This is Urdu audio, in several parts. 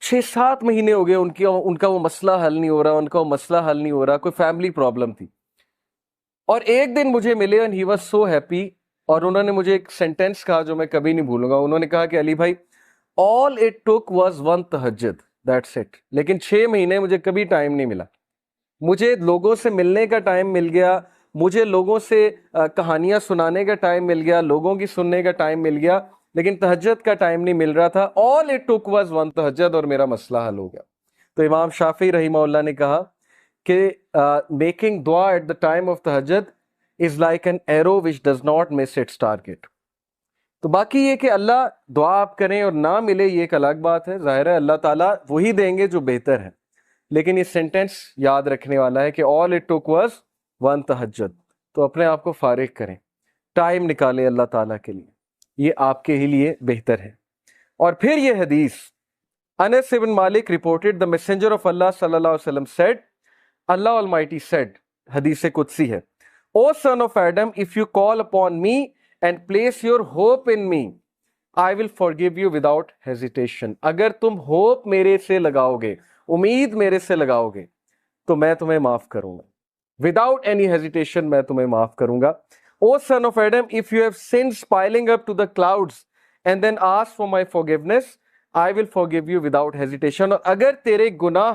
6-7 مہینے ہو گئے ان کا وہ مسئلہ حل نہیں ہو رہا، کوئی فیملی پرابلم تھی. اور ایک دن مجھے ملے and he was so happy، اور انہوں نے مجھے ایک سینٹینس کہا جو میں کبھی نہیں بھولوں گا. انہوں نے کہا کہ علی بھائی all it took was one تہجد، that's it. لیکن 6 مہینے مجھے کبھی ٹائم نہیں ملا. مجھے لوگوں سے ملنے کا ٹائم مل گیا، مجھے لوگوں سے کہانیاں سنانے کا ٹائم مل گیا، لوگوں کی سننے کا ٹائم مل گیا، لیکن تہجد کا ٹائم نہیں مل رہا تھا. all it took was one تہجد، اور میرا مسئلہ حل ہو گیا. تو امام شافعی رحمہ اللہ نے کہا کہ میکنگ دعا ایٹ دا ٹائم آف تہجد is like an arrow which does not miss its target. تو باقی یہ کہ اللہ دعا آپ کریں اور نہ ملے یہ ایک الگ بات ہے، ظاہر ہے اللہ تعالیٰ وہی دیں گے جو بہتر ہے. لیکن یہ سینٹینس یاد رکھنے والا ہے کہ all it took was one تہجد. تو اپنے آپ کو فارغ کریں، ٹائم نکالیں اللہ تعالیٰ کے لیے، یہ آپ کے ہی لیے بہتر ہے. اور پھر یہ حدیث انس بن مالک reported the messenger of Allah صلی اللہ علیہ وسلم said، Allah Almighty said، حدیث قدسی ہے، O son of Adam, if you call upon me and place your hope in me, I will forgive you without hesitation. اگر تم ہوپ میرے سے لگاؤ گے، امید میرے سے لگاؤ گے، تو میں تمہیں معاف کروں گا. Without any hesitation میں تمہیں معاف کروں گا. O son of Adam, if you have sins piling up to the clouds and then ask for my forgiveness, I will forgive you without hesitation. اور اگر تیرے گناہ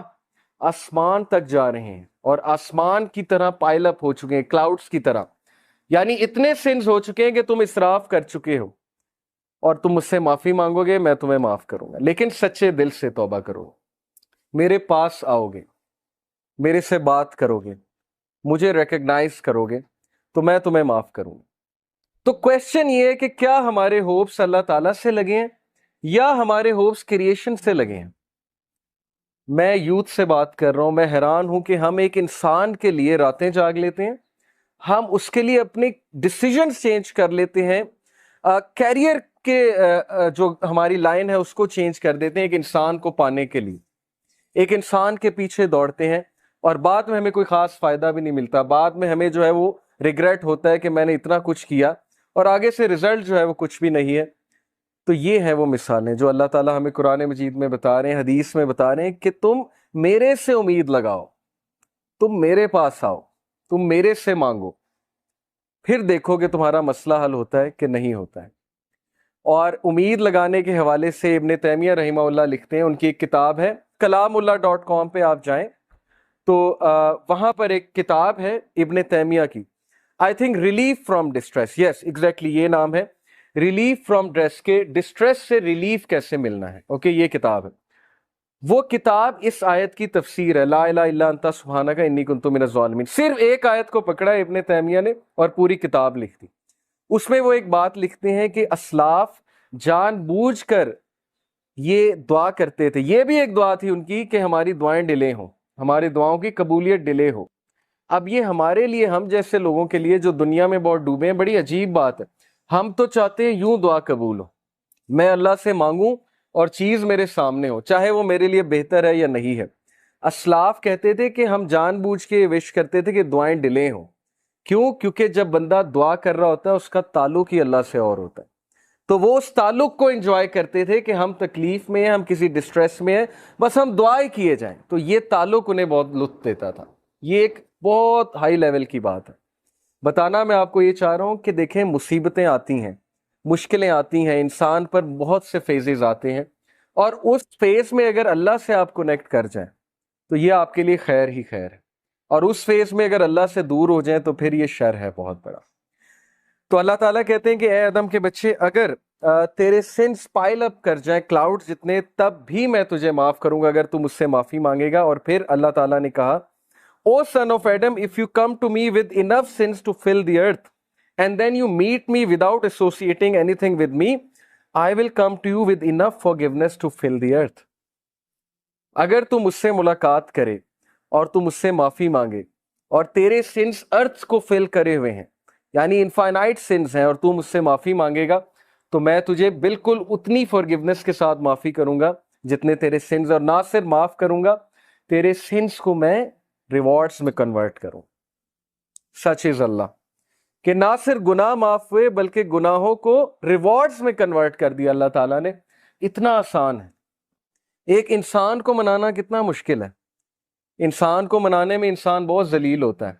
آسمان تک جا رہے ہیں اور آسمان کی طرح پائل اپ ہو چکے ہیں، کلاؤڈز کی طرح، یعنی اتنے سنز ہو چکے ہیں کہ تم اسراف کر چکے ہو، اور تم مجھ سے معافی مانگو گے، میں تمہیں معاف کروں گا. لیکن سچے دل سے توبہ کرو، میرے پاس آؤ گے، میرے سے بات کرو گے، مجھے ریکگنائز کرو گے، تو میں تمہیں معاف کروں گا. تو کویسچن یہ ہے کہ کیا ہمارے ہوپس اللہ تعالیٰ سے لگے ہیں یا ہمارے ہوپس کریشن سے لگے ہیں؟ میں یوتھ سے بات کر رہا ہوں، میں حیران ہوں کہ ہم ایک انسان کے لیے راتیں جاگ لیتے ہیں، ہم اس کے لیے اپنے ڈیسیجنز چینج کر لیتے ہیں، کیریئر کے جو ہماری لائن ہے اس کو چینج کر دیتے ہیں ایک انسان کو پانے کے لیے، ایک انسان کے پیچھے دوڑتے ہیں، اور بعد میں ہمیں کوئی خاص فائدہ بھی نہیں ملتا. بعد میں ہمیں جو ہے وہ ریگریٹ ہوتا ہے کہ میں نے اتنا کچھ کیا اور آگے سے رزلٹ جو ہے وہ کچھ بھی نہیں ہے. تو یہ ہیں وہ مثالیں جو اللہ تعالیٰ ہمیں قرآن مجید میں بتا رہے ہیں، حدیث میں بتا رہے ہیں کہ تم میرے سے امید لگاؤ، تم میرے پاس آؤ، تم میرے سے مانگو، پھر دیکھو کہ تمہارا مسئلہ حل ہوتا ہے کہ نہیں ہوتا ہے. اور امید لگانے کے حوالے سے ابن تیمیہ رحمہ اللہ لکھتے ہیں، ان کی ایک کتاب ہے kalamullah.com پہ آپ جائیں تو وہاں پر ایک کتاب ہے ابن تیمیہ کی، I think relief from distress, yes exactly یہ نام ہے، ریلیف فرام ڈسٹریس، کے ڈسٹریس سے ریلیف کیسے ملنا ہے. اوکے یہ کتاب ہے. وہ کتاب اس آیت کی تفسیر ہے، لا الہ الا انت سبحانک انی کنت من الظالمین. صرف ایک آیت کو پکڑا ہے ابن تیمیہ نے اور پوری کتاب لکھ دی. اس میں وہ ایک بات لکھتے ہیں کہ اسلاف جان بوجھ کر یہ دعا کرتے تھے، یہ بھی ایک دعا تھی ان کی کہ ہماری دعائیں ڈیلے ہوں، ہماری دعاؤں کی قبولیت ڈیلے ہو. اب یہ ہمارے لیے، ہم جیسے لوگوں کے لیے جو دنیا میں بہت ڈوبے ہیں، بڑی عجیب بات ہے. ہم تو چاہتے ہیں یوں دعا قبول ہو، میں اللہ سے مانگوں اور چیز میرے سامنے ہو، چاہے وہ میرے لیے بہتر ہے یا نہیں ہے. اسلاف کہتے تھے کہ ہم جان بوجھ کے وش کرتے تھے کہ دعائیں ڈیلے ہوں. کیوں؟ کیونکہ جب بندہ دعا کر رہا ہوتا ہے اس کا تعلق ہی اللہ سے اور ہوتا ہے، تو وہ اس تعلق کو انجوائے کرتے تھے کہ ہم تکلیف میں ہیں، ہم کسی ڈسٹریس میں ہیں، بس ہم دعائیں کیے جائیں. تو یہ تعلق انہیں بہت لطف دیتا تھا. یہ ایک بہت ہائی لیول کی بات ہے. بتانا میں آپ کو یہ چاہ رہا ہوں کہ دیکھیں مصیبتیں آتی ہیں، مشکلیں آتی ہیں، انسان پر بہت سے فیزز آتے ہیں، اور اس فیز میں اگر اللہ سے آپ کنیکٹ کر جائیں تو یہ آپ کے لیے خیر ہی خیر ہے، اور اس فیز میں اگر اللہ سے دور ہو جائیں تو پھر یہ شر ہے بہت بڑا. تو اللہ تعالیٰ کہتے ہیں کہ اے آدم کے بچے، اگر تیرے سنس پائل اپ کر جائیں کلاؤڈ جتنے، تب بھی میں تجھے معاف کروں گا اگر تو مجھ سے معافی مانگے گا. اور پھر اللہ تعالیٰ نے کہا O son of Adam, if you come to me with enough sins to fill the earth, and then you meet me without associating anything with me, I will come to you with enough forgiveness to fill the earth. اگر تو مجھ سے ملاقات کرے اور تو مجھ سے معافی مانگے اور تیرے سنس ارتھ کو فل کرے ہوئے ہیں، یعنی انفائنائٹ سنس ہیں، اور تو مجھ سے معافی مانگے گا تو میں تجھے بالکل اتنی فارگیونس کے ساتھ معافی کروں گا جتنے تیرے سنس، اور نہ صرف معاف کروں گا، تیرے سنس کو میں ریوارڈز میں کنورٹ کروں. سچ از اللہ کہ نہ صرف گناہ معاف ہوئے بلکہ گناہوں کو ریوارڈز میں کنورٹ کر دیا اللہ تعالیٰ نے. اتنا آسان ہے، ایک انسان کو منانا کتنا مشکل ہے، انسان کو منانے میں انسان بہت ذلیل ہوتا ہے،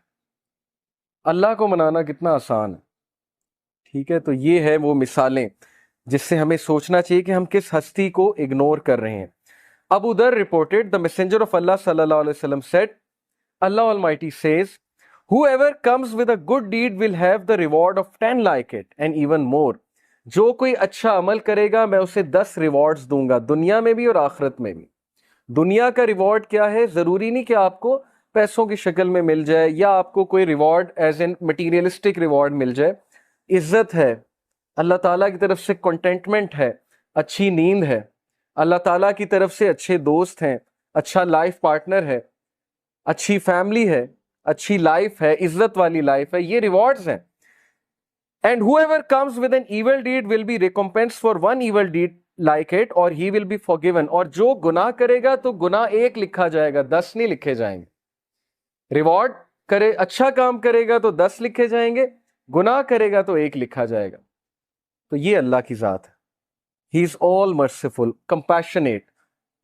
اللہ کو منانا کتنا آسان ہے. ٹھیک ہے، تو یہ ہے وہ مثالیں جس سے ہمیں سوچنا چاہیے کہ ہم کس ہستی کو اگنور کر رہے ہیں. ابو ذر reported, the messenger of Allah sallallahu alaihi wasallam said, Allah Almighty says, whoever comes with a good deed will have the reward of 10 like it and even more. جو کوئی اچھا عمل کرے گا میں اسے 10 ریوارڈز دوں گا، دنیا میں بھی اور آخرت میں بھی. دنیا کا ریوارڈ کیا ہے؟ ضروری نہیں کہ آپ کو پیسوں کی شکل میں مل جائے یا آپ کو کوئی reward as an materialistic reward مل جائے. عزت ہے، اللہ تعالیٰ کی طرف سے کنٹینٹمنٹ ہے، اچھی نیند ہے، اللہ تعالیٰ کی طرف سے اچھے دوست ہیں، اچھا لائف پارٹنر ہے، اچھی فیملی ہے، اچھی لائف ہے، عزت والی لائف ہے، یہ ریوارڈز ہیں. And whoever comes with an evil deed will be recompensed for one evil deed like it or he will be forgiven. اور جو گناہ کرے گا تو گناہ ایک لکھا جائے گا، 10 نہیں لکھے جائیں گے. ریوارڈ کرے، اچھا کام کرے گا تو 10 لکھے جائیں گے، گناہ کرے گا تو ایک لکھا جائے گا. تو یہ اللہ کی ذات ہے. He is all merciful, compassionate.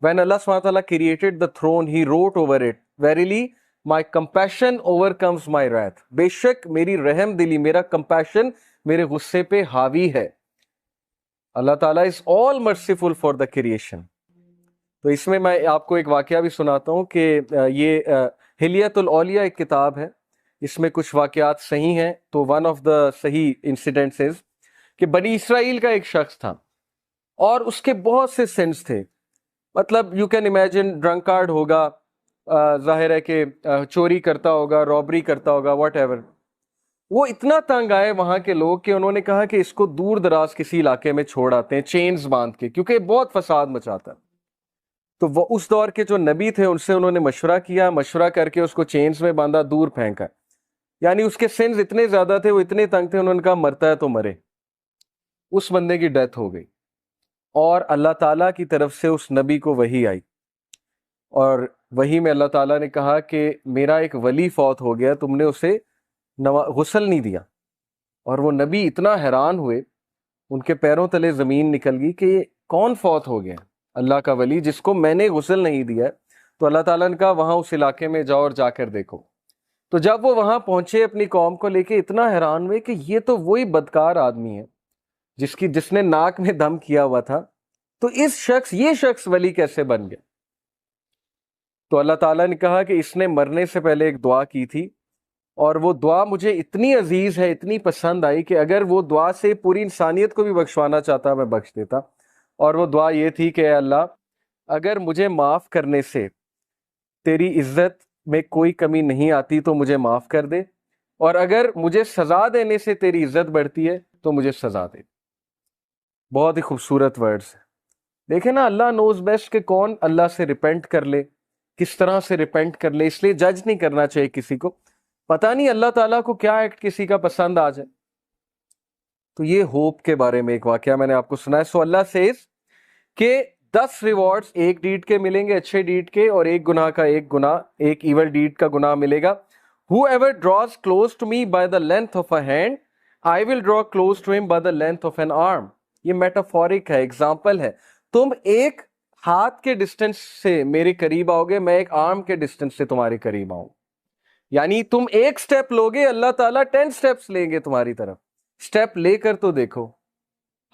When Allah SWT created the throne, He wrote over it, Verily, my compassion overcomes my wrath. بے شک میری رحم دلی، میرا compassion میرے غصے پہ حاوی ہے. اللہ تعالیٰ is all merciful for the creation. تو اس میں آپ کو ایک واقعہ بھی سناتا ہوں کہ یہ حلیت الاولیاء ایک کتاب ہے، اس میں کچھ واقعات صحیح ہیں. تو ون آف دا صحیح انسیڈنٹس کہ بنی اسرائیل کا ایک شخص تھا اور اس کے بہت سے سینس تھے. مطلب یو کین امیجن ڈرنکارڈ ہوگا، ظاہر ہے کہ چوری کرتا ہوگا، رابری کرتا ہوگا، واٹ ایور. وہ اتنا تنگ آئے وہاں کے لوگ کہ انہوں نے کہا کہ اس کو دور دراز کسی علاقے میں چھوڑ آتے ہیں چینز باندھ کے، کیونکہ بہت فساد مچاتا ہے. تو وہ اس دور کے جو نبی تھے ان سے انہوں نے مشورہ کیا، مشورہ کر کے اس کو چینز میں باندھا، دور پھینکا. یعنی اس کے سینس اتنے زیادہ تھے، وہ اتنے تنگ تھے، انہوں نے کہا مرتا ہے تو مرے. اس بندے کی ڈیتھ ہو گئی اور اللہ تعالیٰ کی طرف سے اس نبی کو وحی آئی، اور وحی میں اللہ تعالیٰ نے کہا کہ میرا ایک ولی فوت ہو گیا، تم نے اسے غسل نہیں دیا. اور وہ نبی اتنا حیران ہوئے، ان کے پیروں تلے زمین نکل گئی کہ یہ کون فوت ہو گیا؟ اللہ کا ولی جس کو میں نے غسل نہیں دیا. تو اللہ تعالیٰ نے کہا وہاں اس علاقے میں جاؤ اور جا کر دیکھو. تو جب وہ وہاں پہنچے اپنی قوم کو لے کے، اتنا حیران ہوئے کہ یہ تو وہی بدکار آدمی ہے جس نے ناک میں دم کیا ہوا تھا، تو یہ شخص ولی کیسے بن گیا؟ تو اللہ تعالیٰ نے کہا کہ اس نے مرنے سے پہلے ایک دعا کی تھی، اور وہ دعا مجھے اتنی عزیز ہے، اتنی پسند آئی کہ اگر وہ دعا سے پوری انسانیت کو بھی بخشوانا چاہتا میں بخش دیتا. اور وہ دعا یہ تھی کہ اے اللہ، اگر مجھے معاف کرنے سے تیری عزت میں کوئی کمی نہیں آتی تو مجھے معاف کر دے، اور اگر مجھے سزا دینے سے تیری عزت بڑھتی ہے تو مجھے سزا دے. بہت ہی خوبصورت ورڈز. دیکھیں نا، اللہ نوز بیسٹ کہ کون اللہ سے ریپینٹ کر لے، کس طرح سے ریپینٹ کر لے. اس لیے جج نہیں کرنا چاہیے کسی کو، پتہ نہیں اللہ تعالیٰ کو کیا ایکٹ کسی کا پسند آ جائے. تو یہ ہوپ کے بارے میں ایک واقعہ میں نے آپ کو سنا ہے. سو اللہ سیز کہ 10 ریوارڈز ایک ڈیڈ کے ملیں گے، اچھے ڈیڈ کے، اور ایک گناہ کا ایک گناہ، ایک ایول ڈیڈ کا گناہ ملے گا. Whoever draws close to me by the length of a hand, I will draw close to him by the length of an arm. یہ میٹافورک ہے، ایگزامپل ہے. تم ایک ہاتھ کے ڈسٹینس سے میرے قریب آؤ گے، میں ایک آرم کے ڈسٹینس سے تمہارے قریب آؤں. یعنی تم ایک سٹیپ لوگے، اللہ تعالیٰ 10 سٹیپس لیں گے تمہاری طرف. سٹیپ لے کر تو دیکھو،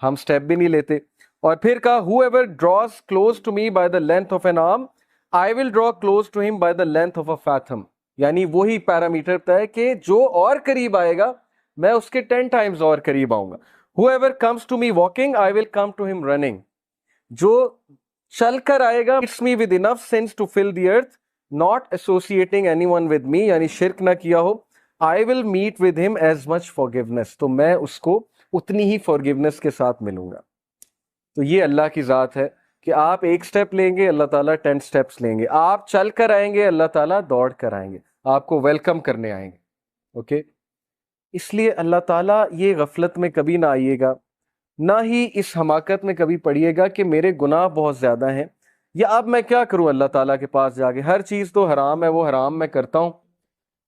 ہم سٹیپ بھی نہیں لیتے. اور پھر کہا whoever draws close to me by the length of an arm, I will draw close to him by the length of a fathom. یعنی وہی پیرامیٹر ہے کہ جو اور قریب آئے گا میں اس کے 10 ٹائمز اور قریب آؤں گا. Whoever comes to me walking, I will come to him running. جو چل کر آئے گا it's me with enough sense to fill the earth, not associating anyone with me, یعنی شرک نہ کیا ہو. I will meet with him as much forgiveness. تو میں اس کو اتنی ہی forgiveness کے ساتھ ملوں گا. تو یہ اللہ کی ذات ہے کہ آپ ایک سٹیپ لیں گے، اللہ تعالیٰ 10 سٹیپس لیں گے. آپ چل کر آئیں گے، اللہ تعالیٰ دوڑ کر آئیں گے، آپ کو ویلکم کرنے آئیں گے. اوکے، اس لیے اللہ تعالیٰ یہ غفلت میں کبھی نہ آئیے گا، نہ ہی اس حماقت میں کبھی پڑیے گا کہ میرے گناہ بہت زیادہ ہیں، یا اب میں کیا کروں اللہ تعالیٰ کے پاس جا کے، ہر چیز تو حرام ہے، وہ حرام میں کرتا ہوں.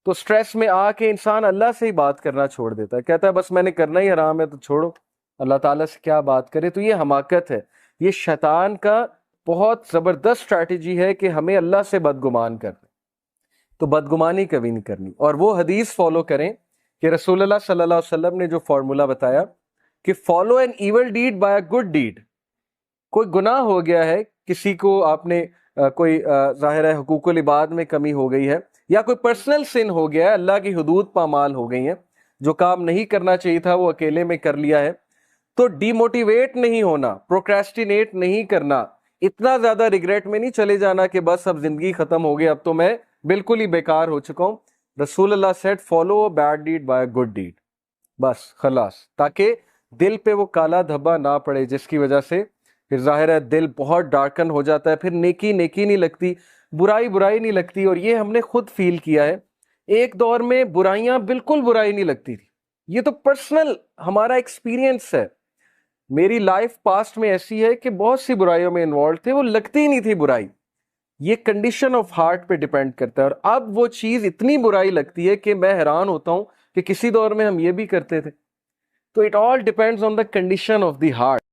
تو سٹریس میں آ کے انسان اللہ سے ہی بات کرنا چھوڑ دیتا ہے، کہتا ہے بس میں نے کرنا ہی حرام ہے تو چھوڑو، اللہ تعالیٰ سے کیا بات کرے. تو یہ حماقت ہے، یہ شیطان کا بہت زبردست اسٹریٹجی ہے کہ ہمیں اللہ سے بدگمان کر دیں، تو بدگمانی کبھی نہیں کرنی، اور وہ حدیث فالو کریں کہ رسول اللہ صلی اللہ علیہ وسلم نے جو فارمولا بتایا کہ follow an evil deed by a good deed. کوئی گناہ ہو گیا ہے، کسی کو آپ نے کوئی ظاہر ہے حقوق العباد میں کمی ہو گئی ہے، یا کوئی پرسنل سن ہو گیا ہے، اللہ کی حدود پامال ہو گئی ہیں، جو کام نہیں کرنا چاہیے تھا وہ اکیلے میں کر لیا ہے، تو ڈی موٹیویٹ نہیں ہونا، پروکریسٹینیٹ نہیں کرنا، اتنا زیادہ ریگریٹ میں نہیں چلے جانا کہ بس اب زندگی ختم ہو گئی، اب تو میں بالکل ہی بیکار ہو چکا ہوں. رسول اللہ said follow bad deed by good deed, بس خلاص، تاکہ دل پہ وہ کالا دھبا نہ پڑے جس کی وجہ سے پھر ظاہر ہے دل بہت ڈارکن ہو جاتا ہے، پھر نیکی نیکی نہیں لگتی، برائی برائی نہیں لگتی. اور یہ ہم نے خود فیل کیا ہے، ایک دور میں برائیاں بالکل برائی نہیں لگتی تھی. یہ تو پرسنل ہمارا ایکسپیرینس ہے. میری لائف پاسٹ میں ایسی ہے کہ بہت سی برائیوں میں انوالو تھے، وہ لگتی ہی نہیں تھی برائی. یہ کنڈیشن آف ہارٹ پہ ڈیپینڈ کرتا ہے. اور اب وہ چیز اتنی برائی لگتی ہے کہ میں حیران ہوتا ہوں کہ کسی دور میں ہم یہ بھی کرتے تھے. تو it all depends on the condition of the heart.